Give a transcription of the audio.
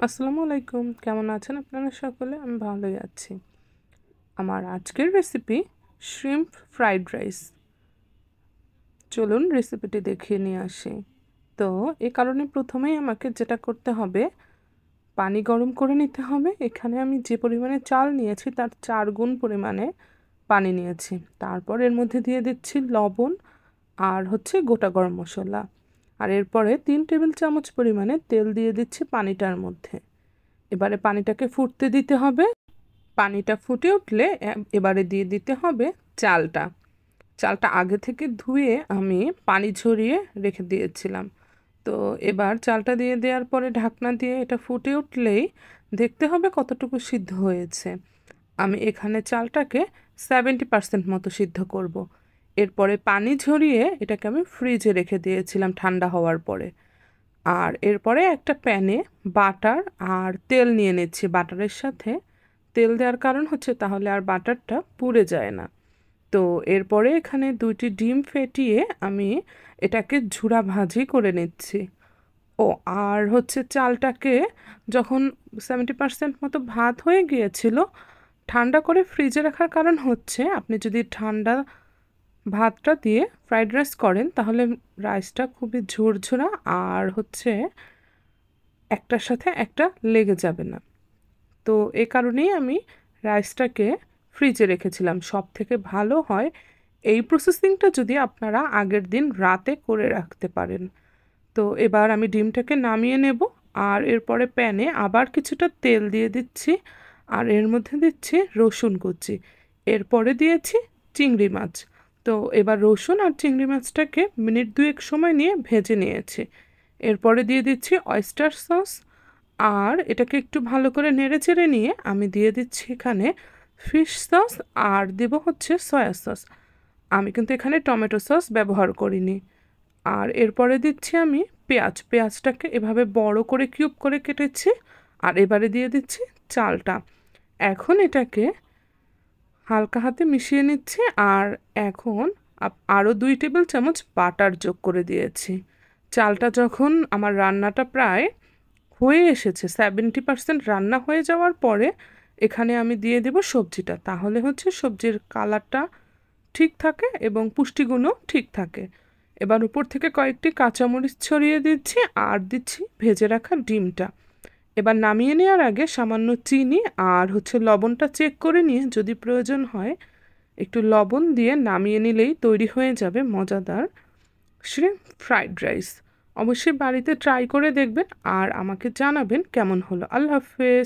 আসসালামু আলাইকুম। কেমন আছেন আপনারা সকলে? আমি ভালোই আছি। আমার আজকের রেসিপি শ্রিম্প ফ্রাইড রাইস। চলুন রেসিপিটি দেখিয়ে নিয়ে আসি। তো এ কারণে প্রথমেই আমাকে যেটা করতে হবে, পানি গরম করে নিতে হবে। এখানে আমি যে পরিমাণে চাল নিয়েছি তার 4 গুণ পরিমাণে পানি নিয়েছি। তারপর এর মধ্যে দিয়ে দিচ্ছি লবণ আর গোটা গরম মসলা। আর এরপরে 3 টেবিল চামচ পরিমাণে তেল দিয়ে দিচ্ছি পানিটার মধ্যে। এবারে পানিটাকে ফুটতে দিতে হবে। পানিটা ফুটে উঠলে এবারে দিয়ে দিতে হবে চালটা। চালটা আগে থেকে ধুয়ে আমি পানি ঝরিয়ে রেখে দিয়েছিলাম। তো এবার চালটা দিয়ে দেওয়ার পরে ঢাকনা দিয়ে এটা ফুটে উঠলেই দেখতে হবে কতটুকু সিদ্ধ হয়েছে। আমি এখানে চালটাকে 70% মতো সিদ্ধ করব। এরপরে পানি ঝরিয়ে এটাকে আমি ফ্রিজে রেখে দিয়েছিলাম ঠান্ডা হওয়ার পরে। আর এরপরে একটা প্যানে বাটার আর তেল নিয়ে নিচ্ছি। বাটারের সাথে তেল দেওয়ার কারণ তাহলে আর বাটারটা পুড়ে যায় না। তো এরপরে এখানে 2টি ডিম ফেটিয়ে আমি এটাকে ঝুরা ভাজি করে নিচ্ছি। ও আর চালটাকে যখন 70% মতো ভাত হয়ে গিয়েছিল, ঠান্ডা করে ফ্রিজে রাখার কারণ আপনি যদি ঠান্ডা ভাতটা দিয়ে ফ্রাইড রাইস করেন তাহলে রাইসটা খুবই ঝুরঝুরা আর একটার সাথে একটা লেগে যাবে না। তো এ কারণেই আমি রাইসটাকে ফ্রিজে রেখেছিলাম। সব থেকে ভালো হয় এই প্রসেসিংটা যদি আপনারা আগের দিন রাতে করে রাখতে পারেন। তো এবার আমি ডিমটাকে নামিয়ে নেব। আর এরপরে প্যানে আবার কিছুটা তেল দিয়ে দিচ্ছি। আর এর মধ্যে দিচ্ছি রসুন কুচি। এরপরে দিয়েছি চিংড়ি মাছ। তো এবার রসুন আর চিংড়ি মাছটাকে মিনিট 2 সময় নিয়ে ভেজে নিয়েছি। এরপরে দিয়ে দিচ্ছি অয়েস্টার সস। আর এটাকে একটু ভালো করে নেড়েচেড়ে নিয়ে আমি দিয়ে দিচ্ছি এখানে ফিশ সস আর দেব সয়া সস। আমি কিন্তু এখানে টমেটো সস ব্যবহার করিনি। আর এরপরে দিচ্ছি আমি পেঁয়াজটাকে এভাবে বড় করে কিউব করে কেটেছি। আর এবারে দিয়ে দিচ্ছি চালটা। এখন এটাকে হালকা হাতে মিশিয়ে নিচ্ছি। আর এখন আরও 2 টেবিল চামচ বাটার যোগ করে দিয়েছি। চালটা যখন আমার রান্নাটা প্রায় হয়ে এসেছে, 70% রান্না হয়ে যাওয়ার পরে এখানে আমি দিয়ে দেব সবজিটা। তাহলে সবজির কালারটা ঠিক থাকে এবং পুষ্টিগুণও ঠিক থাকে। এবার উপর থেকে কয়েকটি কাঁচামরিচ ছড়িয়ে দিচ্ছি আর দিচ্ছি ভেজে রাখা ডিমটা। এবার নামিয়ে নেওয়ার আগে সামান্য চিনি আর লবণটা চেক করে নিয়ে যদি প্রয়োজন হয় একটু লবণ দিয়ে নামিয়ে নিলেই তৈরি হয়ে যাবে মজাদার শ্রিম্প ফ্রাইড রাইস। অবশ্যই বাড়িতে ট্রাই করে দেখবেন আর আমাকে জানাবেন কেমন হলো। আল্লাহ হাফেজ।